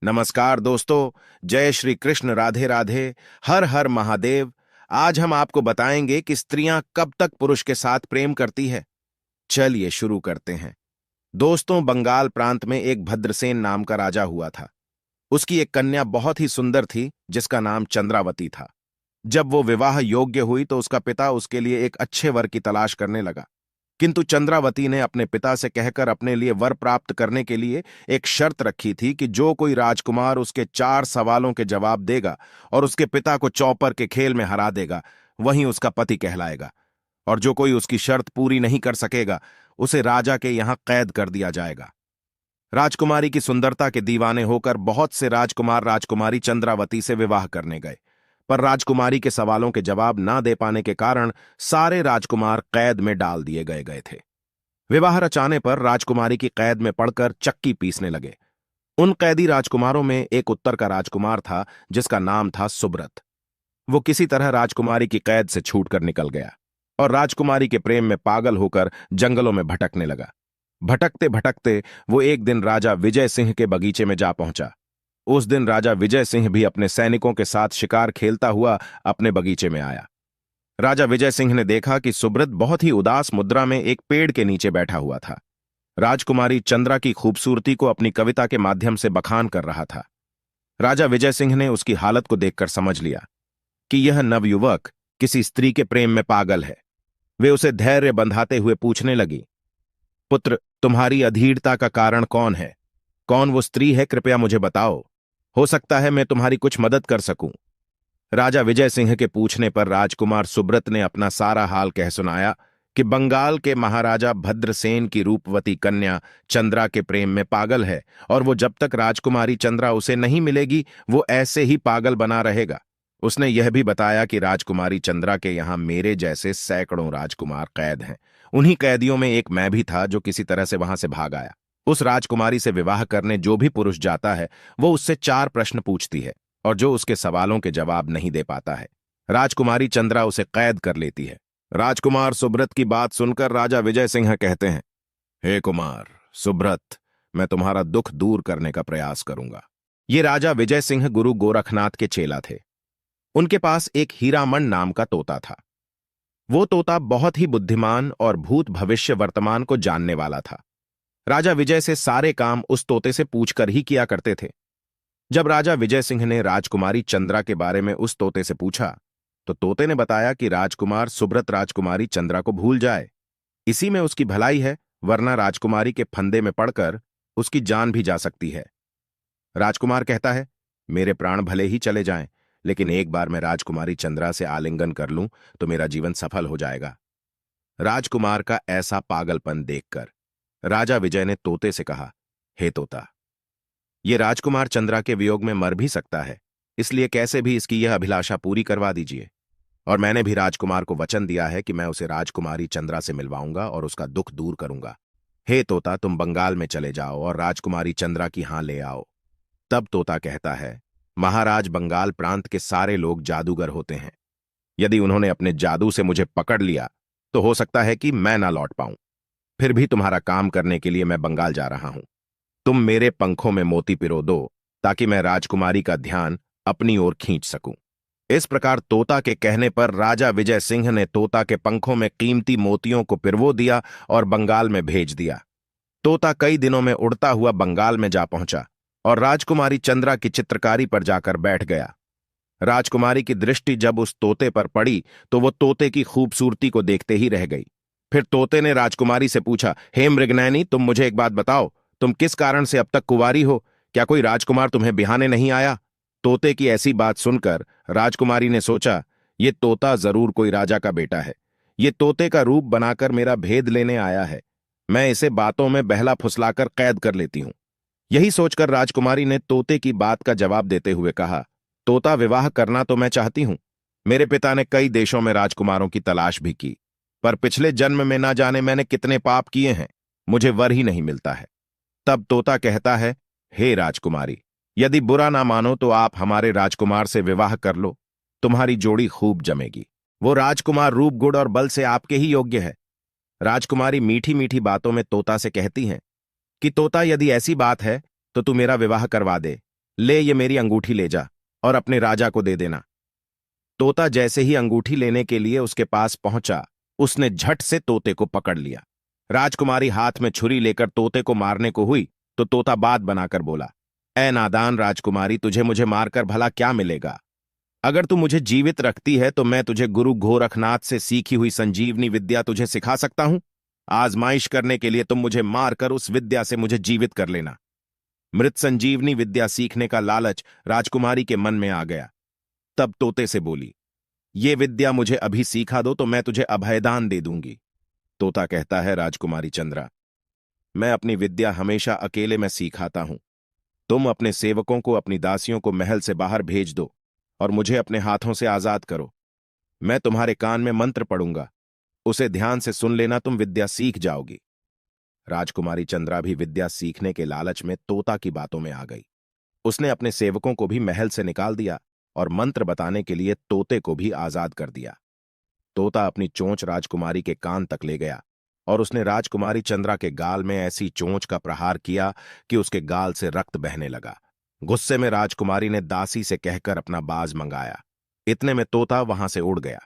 नमस्कार दोस्तों। जय श्री कृष्ण, राधे राधे, हर हर महादेव। आज हम आपको बताएंगे कि स्त्रियां कब तक पुरुष के साथ प्रेम करती है। चलिए शुरू करते हैं। दोस्तों, बंगाल प्रांत में एक भद्रसेन नाम का राजा हुआ था। उसकी एक कन्या बहुत ही सुंदर थी जिसका नाम चंद्रावती था। जब वो विवाह योग्य हुई तो उसका पिता उसके लिए एक अच्छे वर की तलाश करने लगा। किंतु चंद्रावती ने अपने पिता से कहकर अपने लिए वर प्राप्त करने के लिए एक शर्त रखी थी कि जो कोई राजकुमार उसके 4 सवालों के जवाब देगा और उसके पिता को चौपर के खेल में हरा देगा, वही उसका पति कहलाएगा। और जो कोई उसकी शर्त पूरी नहीं कर सकेगा, उसे राजा के यहां कैद कर दिया जाएगा। राजकुमारी की सुंदरता के दीवाने होकर बहुत से राजकुमार राजकुमारी चंद्रावती से विवाह करने गए, पर राजकुमारी के सवालों के जवाब ना दे पाने के कारण सारे राजकुमार कैद में डाल दिए गए थे। विवाह रचाने पर राजकुमारी की कैद में पड़कर चक्की पीसने लगे। उन कैदी राजकुमारों में एक उत्तर का राजकुमार था जिसका नाम था सुब्रत। वो किसी तरह राजकुमारी की कैद से छूटकर निकल गया और राजकुमारी के प्रेम में पागल होकर जंगलों में भटकने लगा। भटकते भटकते वो एक दिन राजा विजय सिंह के बगीचे में जा पहुंचा। उस दिन राजा विजय सिंह भी अपने सैनिकों के साथ शिकार खेलता हुआ अपने बगीचे में आया। राजा विजय सिंह ने देखा कि सुब्रत बहुत ही उदास मुद्रा में एक पेड़ के नीचे बैठा हुआ था। राजकुमारी चंद्रा की खूबसूरती को अपनी कविता के माध्यम से बखान कर रहा था। राजा विजय सिंह ने उसकी हालत को देखकर समझ लिया कि यह नवयुवक किसी स्त्री के प्रेम में पागल है। वे उसे धैर्य बंधाते हुए पूछने लगी, पुत्र, तुम्हारी अधीरता का कारण कौन है? कौन वो स्त्री है? कृपया मुझे बताओ। हो सकता है मैं तुम्हारी कुछ मदद कर सकूं। राजा विजय सिंह के पूछने पर राजकुमार सुब्रत ने अपना सारा हाल कह सुनाया कि बंगाल के महाराजा भद्रसेन की रूपवती कन्या चंद्रा के प्रेम में पागल है और वो जब तक राजकुमारी चंद्रा उसे नहीं मिलेगी वो ऐसे ही पागल बना रहेगा। उसने यह भी बताया कि राजकुमारी चंद्रा के यहां मेरे जैसे सैकड़ों राजकुमार कैद हैं। उन्हीं कैदियों में एक मैं भी था जो किसी तरह से वहां से भाग आया। उस राजकुमारी से विवाह करने जो भी पुरुष जाता है वो उससे 4 प्रश्न पूछती है और जो उसके सवालों के जवाब नहीं दे पाता है, राजकुमारी चंद्रा उसे कैद कर लेती है। राजकुमार सुब्रत की बात सुनकर राजा विजय सिंह कहते हैं, हे कुमार सुब्रत, मैं तुम्हारा दुख दूर करने का प्रयास करूंगा। ये राजा विजय सिंह गुरु गोरखनाथ के चेला थे। उनके पास एक हीरामन नाम का तोता था। वो तोता बहुत ही बुद्धिमान और भूत भविष्य वर्तमान को जानने वाला था। राजा विजय से सारे काम उस तोते से पूछकर ही किया करते थे। जब राजा विजय सिंह ने राजकुमारी चंद्रा के बारे में उस तोते से पूछा तो तोते ने बताया कि राजकुमार सुब्रत राजकुमारी चंद्रा को भूल जाए, इसी में उसकी भलाई है, वरना राजकुमारी के फंदे में पड़कर उसकी जान भी जा सकती है। राजकुमार कहता है, मेरे प्राण भले ही चले जाएं, लेकिन एक बार मैं राजकुमारी चंद्रा से आलिंगन कर लूं तो मेरा जीवन सफल हो जाएगा। राजकुमार का ऐसा पागलपन देखकर राजा विजय ने तोते से कहा, हे तोता, ये राजकुमार चंद्रा के वियोग में मर भी सकता है, इसलिए कैसे भी इसकी यह अभिलाषा पूरी करवा दीजिए। और मैंने भी राजकुमार को वचन दिया है कि मैं उसे राजकुमारी चंद्रा से मिलवाऊंगा और उसका दुख दूर करूंगा। हे तोता, तुम बंगाल में चले जाओ और राजकुमारी चंद्रा की हां ले आओ। तब तोता कहता है, महाराज, बंगाल प्रांत के सारे लोग जादूगर होते हैं। यदि उन्होंने अपने जादू से मुझे पकड़ लिया तो हो सकता है कि मैं ना लौट पाऊं। फिर भी तुम्हारा काम करने के लिए मैं बंगाल जा रहा हूं। तुम मेरे पंखों में मोती पिरो दो ताकि मैं राजकुमारी का ध्यान अपनी ओर खींच सकूं। इस प्रकार तोता के कहने पर राजा विजय सिंह ने तोता के पंखों में कीमती मोतियों को पिरवो दिया और बंगाल में भेज दिया। तोता कई दिनों में उड़ता हुआ बंगाल में जा पहुंचा और राजकुमारी चंद्रा की चित्रकारी पर जाकर बैठ गया। राजकुमारी की दृष्टि जब उस तोते पर पड़ी तो वो तोते की खूबसूरती को देखते ही रह गई। फिर तोते ने राजकुमारी से पूछा, हे मृगनयनी, तुम मुझे एक बात बताओ, तुम किस कारण से अब तक कुंवारी हो? क्या कोई राजकुमार तुम्हें बिहाने नहीं आया? तोते की ऐसी बात सुनकर राजकुमारी ने सोचा, ये तोता जरूर कोई राजा का बेटा है। ये तोते का रूप बनाकर मेरा भेद लेने आया है। मैं इसे बातों में बहला फुसलाकर कैद कर लेती हूं। यही सोचकर राजकुमारी ने तोते की बात का जवाब देते हुए कहा, तोता, विवाह करना तो मैं चाहती हूं। मेरे पिता ने कई देशों में राजकुमारों की तलाश भी की, पर पिछले जन्म में ना जाने मैंने कितने पाप किए हैं, मुझे वर ही नहीं मिलता है। तब तोता कहता है, हे राजकुमारी, यदि बुरा ना मानो तो आप हमारे राजकुमार से विवाह कर लो, तुम्हारी जोड़ी खूब जमेगी। वो राजकुमार रूप, गुण और बल से आपके ही योग्य है। राजकुमारी मीठी मीठी बातों में तोता से कहती हैं कि तोता, यदि ऐसी बात है तो तू मेरा विवाह करवा दे, ले ये मेरी अंगूठी ले जा और अपने राजा को दे देना। तोता जैसे ही अंगूठी लेने के लिए उसके पास पहुंचा, उसने झट से तोते को पकड़ लिया। राजकुमारी हाथ में छुरी लेकर तोते को मारने को हुई तो तोता बात बनाकर बोला, ऐ नादान राजकुमारी, तुझे मुझे मारकर भला क्या मिलेगा? अगर तू मुझे जीवित रखती है तो मैं तुझे गुरु गोरखनाथ से सीखी हुई संजीवनी विद्या तुझे सिखा सकता हूं। आजमाइश करने के लिए तुम मुझे मारकर उस विद्या से मुझे जीवित कर लेना। मृत संजीवनी विद्या सीखने का लालच राजकुमारी के मन में आ गया। तब तोते से बोली, ये विद्या मुझे अभी सीखा दो तो मैं तुझे अभयदान दे दूंगी। तोता कहता है, राजकुमारी चंद्रा, मैं अपनी विद्या हमेशा अकेले में सिखाता हूं। तुम अपने सेवकों को, अपनी दासियों को महल से बाहर भेज दो और मुझे अपने हाथों से आजाद करो। मैं तुम्हारे कान में मंत्र पढ़ूंगा, उसे ध्यान से सुन लेना, तुम विद्या सीख जाओगी। राजकुमारी चंद्रा भी विद्या सीखने के लालच में तोता की बातों में आ गई। उसने अपने सेवकों को भी महल से निकाल दिया और मंत्र बताने के लिए तोते को भी आजाद कर दिया। तोता अपनी चोंच राजकुमारी के कान तक ले गया और उसने राजकुमारी चंद्रा के गाल में ऐसी चोंच का प्रहार किया कि उसके गाल से रक्त बहने लगा। गुस्से में राजकुमारी ने दासी से कहकर अपना बाज मंगाया। इतने में तोता वहां से उड़ गया।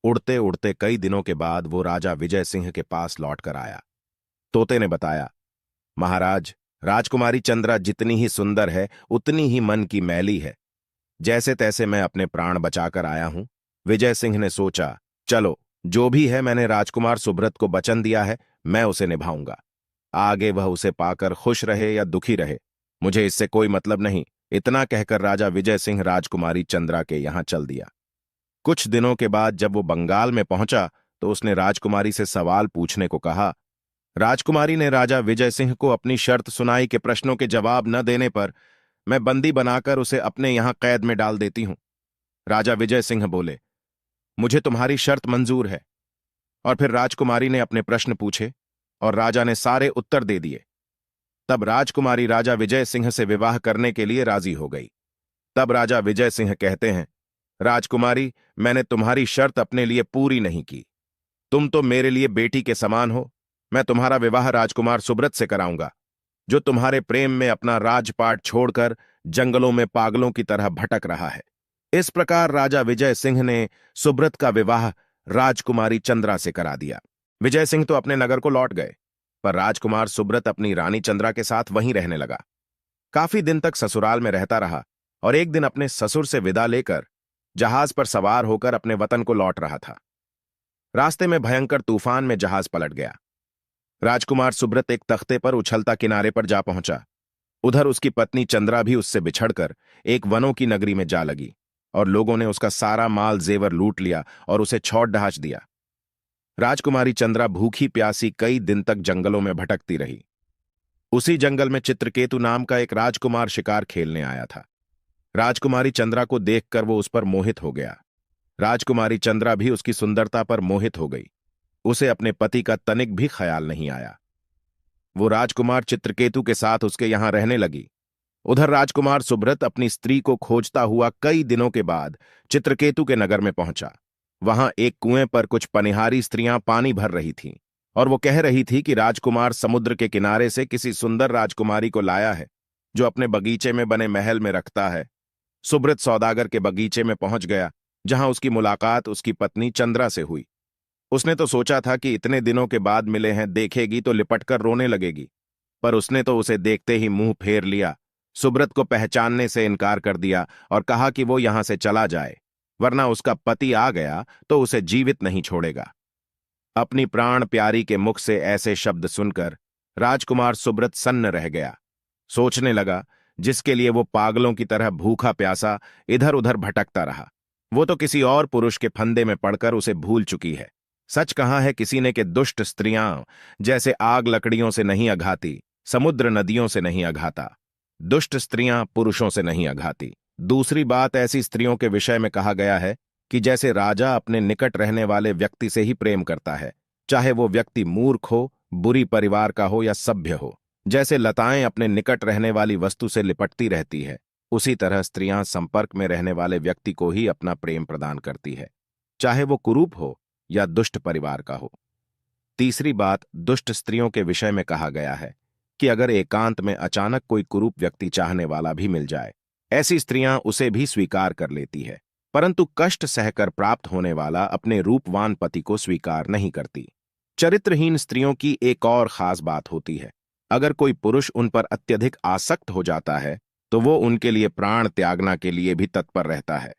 उड़ते उड़ते कई दिनों के बाद वो राजा विजय सिंह के पास लौट कर आया। तोते ने बताया, महाराज, राजकुमारी चंद्रा जितनी ही सुंदर है उतनी ही मन की मैली है। जैसे तैसे मैं अपने प्राण बचाकर आया हूं। विजय सिंह ने सोचा, चलो जो भी है, मैंने राजकुमार सुब्रत को वचन दिया है, मैं उसे निभाऊंगा। आगे वह उसे पाकर खुश रहे या दुखी रहे, मुझे इससे कोई मतलब नहीं। इतना कहकर राजा विजय सिंह राजकुमारी चंद्रा के यहां चल दिया। कुछ दिनों के बाद जब वो बंगाल में पहुंचा तो उसने राजकुमारी से सवाल पूछने को कहा। राजकुमारी ने राजा विजय सिंह को अपनी शर्त सुनाई कि प्रश्नों के जवाब न देने पर मैं बंदी बनाकर उसे अपने यहां कैद में डाल देती हूं। राजा विजय सिंह बोले, मुझे तुम्हारी शर्त मंजूर है। और फिर राजकुमारी ने अपने प्रश्न पूछे और राजा ने सारे उत्तर दे दिए। तब राजकुमारी राजा विजय सिंह से विवाह करने के लिए राजी हो गई। तब राजा विजय सिंह कहते हैं, राजकुमारी, मैंने तुम्हारी शर्त अपने लिए पूरी नहीं की। तुम तो मेरे लिए बेटी के समान हो। मैं तुम्हारा विवाह राजकुमार सुब्रत से कराऊंगा, जो तुम्हारे प्रेम में अपना राजपाट छोड़कर जंगलों में पागलों की तरह भटक रहा है। इस प्रकार राजा विजय सिंह ने सुब्रत का विवाह राजकुमारी चंद्रा से करा दिया। विजय सिंह तो अपने नगर को लौट गए, पर राजकुमार सुब्रत अपनी रानी चंद्रा के साथ वहीं रहने लगा। काफी दिन तक ससुराल में रहता रहा और एक दिन अपने ससुर से विदा लेकर जहाज पर सवार होकर अपने वतन को लौट रहा था। रास्ते में भयंकर तूफान में जहाज पलट गया। राजकुमार सुब्रत एक तख्ते पर उछलता किनारे पर जा पहुंचा। उधर उसकी पत्नी चंद्रा भी उससे बिछड़कर एक वनों की नगरी में जा लगी और लोगों ने उसका सारा माल जेवर लूट लिया और उसे छौट ढांच दिया। राजकुमारी चंद्रा भूखी प्यासी कई दिन तक जंगलों में भटकती रही। उसी जंगल में चित्रकेतु नाम का एक राजकुमार शिकार खेलने आया था। राजकुमारी चंद्रा को देखकर वो उस पर मोहित हो गया। राजकुमारी चंद्रा भी उसकी सुंदरता पर मोहित हो गई। उसे अपने पति का तनिक भी ख्याल नहीं आया। वो राजकुमार चित्रकेतु के साथ उसके यहां रहने लगी। उधर राजकुमार सुब्रत अपनी स्त्री को खोजता हुआ कई दिनों के बाद चित्रकेतु के नगर में पहुंचा। वहां एक कुएं पर कुछ पनिहारी स्त्रियां पानी भर रही थीं और वो कह रही थी कि राजकुमार समुद्र के किनारे से किसी सुंदर राजकुमारी को लाया है, जो अपने बगीचे में बने महल में रखता है। सुब्रत सौदागर के बगीचे में पहुंच गया, जहां उसकी मुलाकात उसकी पत्नी चंद्रा से हुई। उसने तो सोचा था कि इतने दिनों के बाद मिले हैं, देखेगी तो लिपटकर रोने लगेगी, पर उसने तो उसे देखते ही मुंह फेर लिया, सुब्रत को पहचानने से इनकार कर दिया और कहा कि वो यहां से चला जाए, वरना उसका पति आ गया तो उसे जीवित नहीं छोड़ेगा। अपनी प्राण प्यारी के मुख से ऐसे शब्द सुनकर राजकुमार सुब्रत सन्न रह गया। सोचने लगा, जिसके लिए वो पागलों की तरह भूखा प्यासा इधर उधर भटकता रहा, वो तो किसी और पुरुष के फंदे में पड़कर उसे भूल चुकी है। सच कहा है किसी ने कि दुष्ट स्त्रियां जैसे आग लकड़ियों से नहीं अघाती, समुद्र नदियों से नहीं अघाता। दुष्ट स्त्रियां पुरुषों से नहीं अघाती। दूसरी बात ऐसी स्त्रियों के विषय में कहा गया है कि जैसे राजा अपने निकट रहने वाले व्यक्ति से ही प्रेम करता है, चाहे वो व्यक्ति मूर्ख हो, बुरी परिवार का हो या सभ्य हो। जैसे लताएं अपने निकट रहने वाली वस्तु से लिपटती रहती है, उसी तरह स्त्रियां संपर्क में रहने वाले व्यक्ति को ही अपना प्रेम प्रदान करती है, चाहे वो कुरूप हो या दुष्ट परिवार का हो। तीसरी बात, दुष्ट स्त्रियों के विषय में कहा गया है कि अगर एकांत में अचानक कोई कुरूप व्यक्ति चाहने वाला भी मिल जाए ऐसी स्त्रियां उसे भी स्वीकार कर लेती है, परंतु कष्ट सहकर प्राप्त होने वाला अपने रूपवान पति को स्वीकार नहीं करती। चरित्रहीन स्त्रियों की एक और खास बात होती है। अगर कोई पुरुष उन पर अत्यधिक आसक्त हो जाता है तो वो उनके लिए प्राण त्यागना के लिए भी तत्पर रहता है,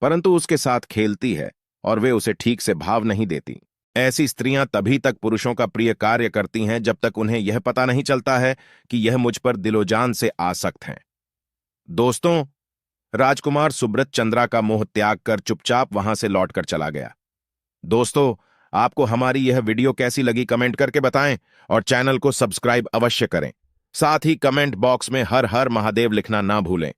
परंतु उसके साथ खेलती है और वे उसे ठीक से भाव नहीं देती। ऐसी स्त्रियां तभी तक पुरुषों का प्रिय कार्य करती हैं जब तक उन्हें यह पता नहीं चलता है कि यह मुझ पर दिलोजान से आसक्त हैं। दोस्तों, राजकुमार सुब्रत चंद्रा का मोह त्याग कर चुपचाप वहां से लौटकर चला गया। दोस्तों, आपको हमारी यह वीडियो कैसी लगी कमेंट करके बताएं और चैनल को सब्सक्राइब अवश्य करें। साथ ही कमेंट बॉक्स में हर हर महादेव लिखना ना भूलें।